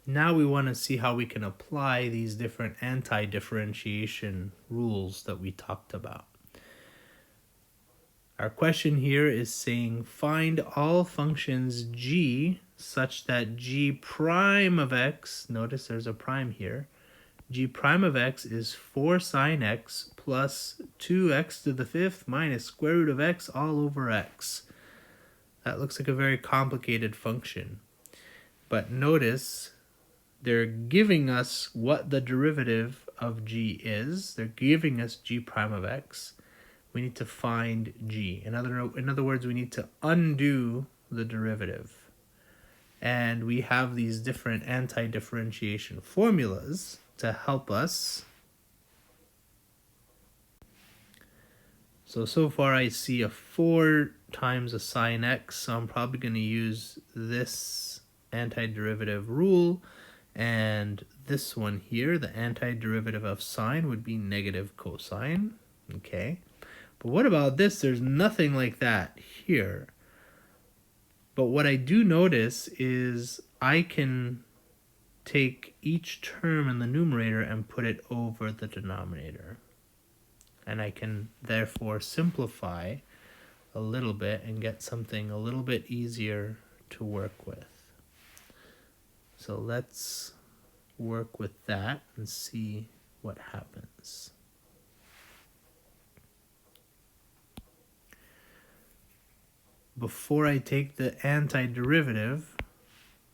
Now we want to see how we can apply these different anti-differentiation rules that we talked about. Our question here is saying find all functions g such that g prime of x, notice there's a prime here, g prime of x is 4 sine x plus 2x to the fifth minus square root of x all over x. That looks like a very complicated function. But notice they're giving us what the derivative of g is. They're giving us g prime of x. We need to find g. In other words, we need to undo the derivative. And we have these different anti-differentiation formulas to help us. So far I see a 4 times a sine x, so I'm probably going to use this antiderivative rule, and this one here, the antiderivative of sine, would be negative cosine. Okay. But what about this? There's nothing like that here. But what I do notice is I can take each term in the numerator and put it over the denominator. And I can therefore simplify a little bit and get something a little bit easier to work with. So let's work with that and see what happens. Before I take the antiderivative,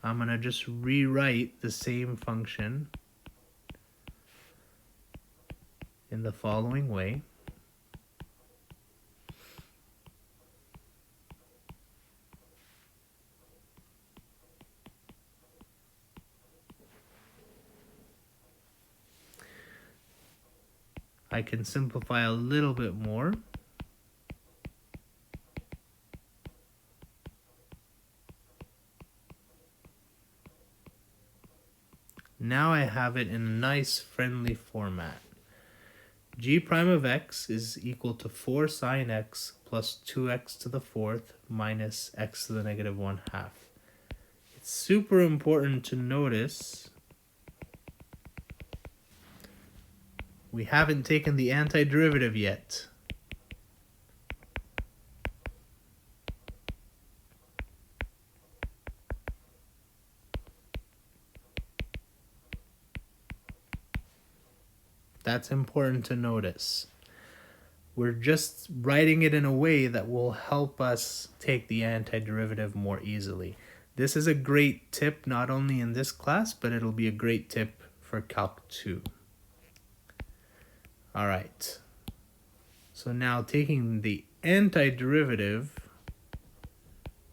I'm going to just rewrite the same function in the following way. I can simplify a little bit more. Now I have it in a nice friendly format. G prime of x is equal to 4 sine x plus 2x to the fourth minus x to the negative 1/2. It's super important to notice we haven't taken the antiderivative yet. That's important to notice. We're just writing it in a way that will help us take the antiderivative more easily. This is a great tip not only in this class, but it'll be a great tip for Calc 2. All right. So now taking the antiderivative,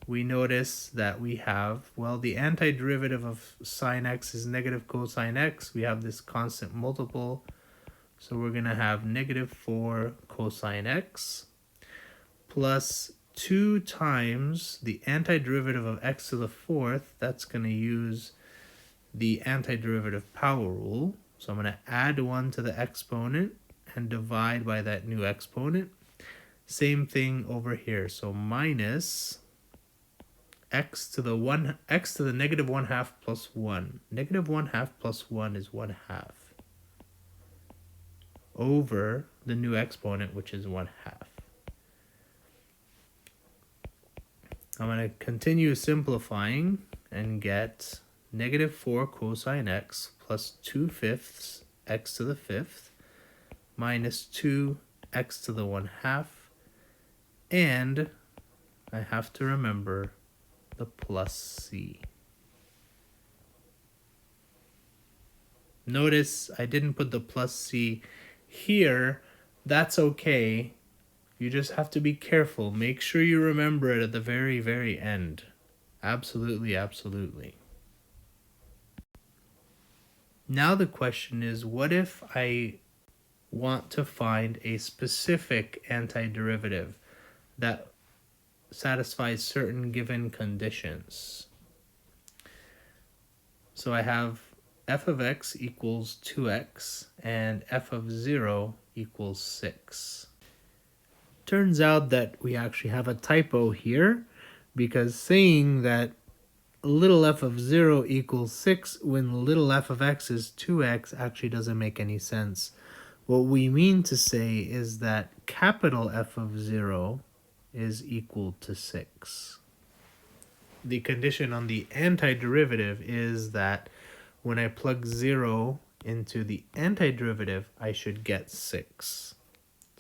we notice that we have, well, the antiderivative of sine x is negative cosine x. We have this constant multiple. So we're going to have negative 4 cosine x plus 2 times the antiderivative of x to the fourth. That's going to use the antiderivative power rule. So I'm going to add 1 to the exponent and divide by that new exponent. Same thing over here. So minus x to the negative 1/2 plus 1. Negative 1/2 plus 1 is 1/2. Over the new exponent, which is 1/2. I'm going to continue simplifying and get negative 4 cosine x plus 2/5 x to the fifth minus 2 x to the 1/2. And I have to remember the plus c. Notice I didn't put the plus c here. That's okay. You just have to be careful. Make sure you remember it at the very, very end. Absolutely, absolutely. Now the question is, what if I want to find a specific antiderivative that satisfies certain given conditions? So I have f of x equals 2x and f of 0 equals 6. Turns out that we actually have a typo here, because saying that little f of 0 equals 6 when little f of x is 2x actually doesn't make any sense. What we mean to say is that capital F of 0 is equal to 6. The condition on the antiderivative is that when I plug 0 into the antiderivative, I should get 6.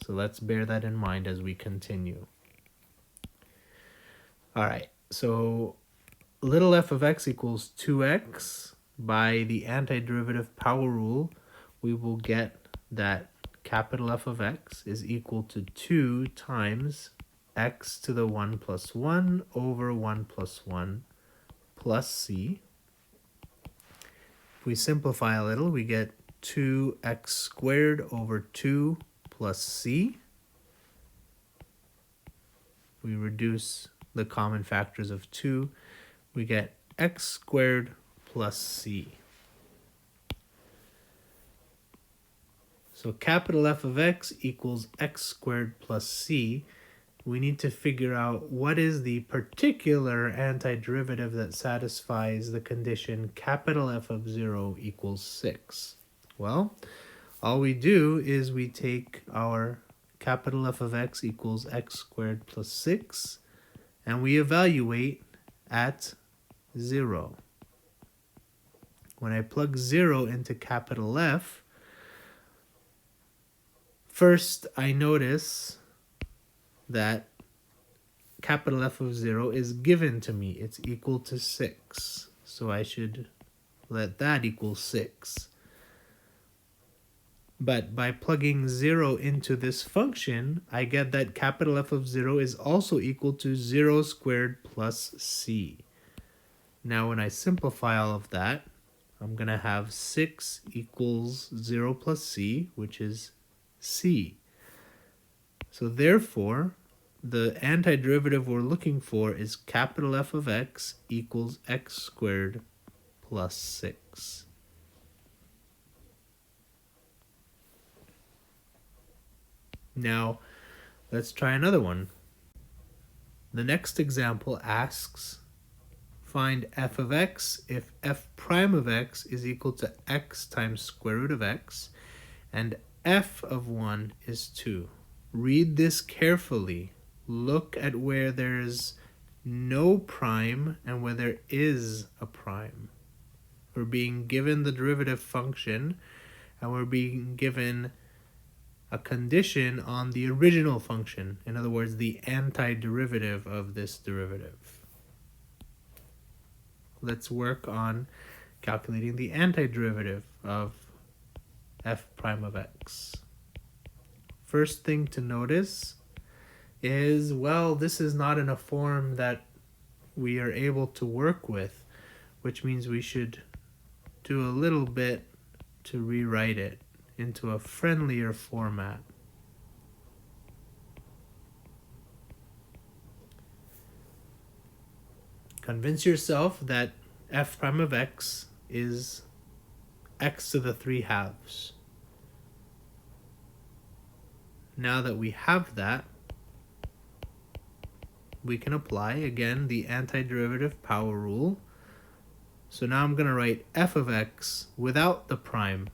So let's bear that in mind as we continue. All right, so little f of x equals 2x. By the antiderivative power rule, we will get that capital F of x is equal to 2 times x to the 1 plus 1 over 1 plus 1 plus c. If we simplify a little, we get 2x squared over 2 plus c. We reduce the common factors of 2, we get x squared plus c. So capital F of x equals x squared plus c. We need to figure out what is the particular antiderivative that satisfies the condition capital F of 0 equals 6. Well, all we do is we take our capital F of x equals x squared plus 6, and we evaluate at 0. When I plug 0 into capital F, first I notice that capital F of 0 is given to me. It's equal to 6. So I should let that equal 6. But by plugging 0 into this function, I get that capital F of 0 is also equal to 0 squared plus c. Now when I simplify all of that, I'm going to have 6 equals 0 plus c, which is c. So therefore, the antiderivative we're looking for is capital F of x equals x squared plus 6. Now, let's try another one. The next example asks, find f of x if f prime of x is equal to x times square root of x, and f of 1 is 2. Read this carefully. Look at where there's no prime and where there is a prime. We're being given the derivative function, and we're being given a condition on the original function. In other words, the antiderivative of this derivative. Let's work on calculating the antiderivative of f prime of x. First thing to notice is, well, this is not in a form that we are able to work with, which means we should do a little bit to rewrite it into a friendlier format. Convince yourself that f prime of x is x to the 3 halves. Now that we have that, we can apply, again, the antiderivative power rule. So now I'm going to write f of x without the prime.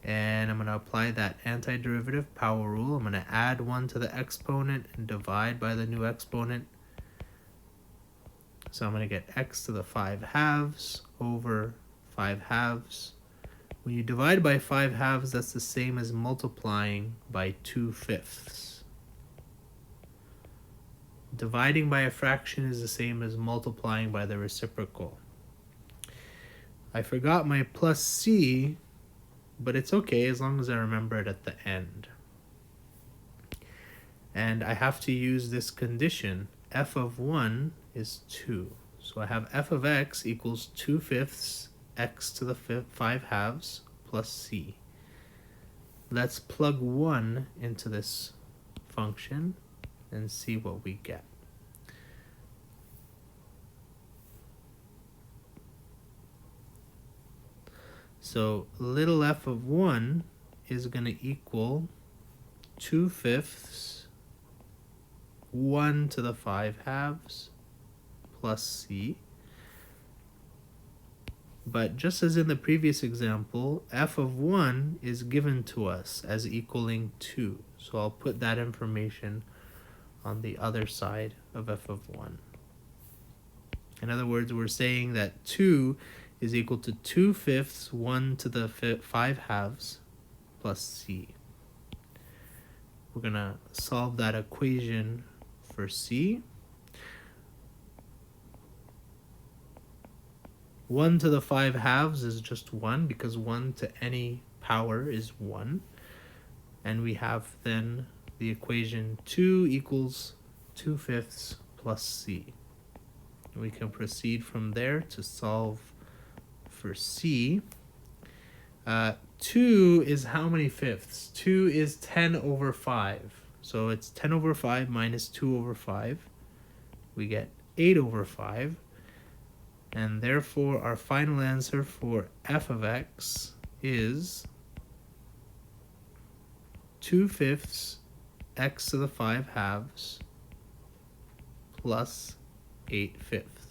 And I'm going to apply that antiderivative power rule. I'm going to add 1 to the exponent and divide by the new exponent. So I'm going to get x to the 5 halves over 5 halves. When you divide by 5 halves, that's the same as multiplying by 2/5. Dividing by a fraction is the same as multiplying by the reciprocal. I forgot my plus c, but it's okay as long as I remember it at the end. And I have to use this condition. F of 1 is 2. So I have f of x equals 2/5 x to the 5 halves plus c. Let's plug 1 into this function and see what we get. So little f of 1 is going to equal 2/5 1 to the 5 halves plus c. But just as in the previous example, f of 1 is given to us as equaling 2. So I'll put that information on the other side of f of 1. In other words, we're saying that 2 is equal to 2/5 1 to the 5/2 plus c. We're going to solve that equation for c. 1 to the 5/2 is just 1 because 1 to any power is 1. And we have then the equation 2 equals 2/5 plus c. We can proceed from there to solve for c. 2 is how many fifths? 2 is 10 over 5. So it's 10 over 5 minus 2 over 5. We get 8 over 5. And therefore, our final answer for f of x is 2/5 x to the 5/2 plus 8/5.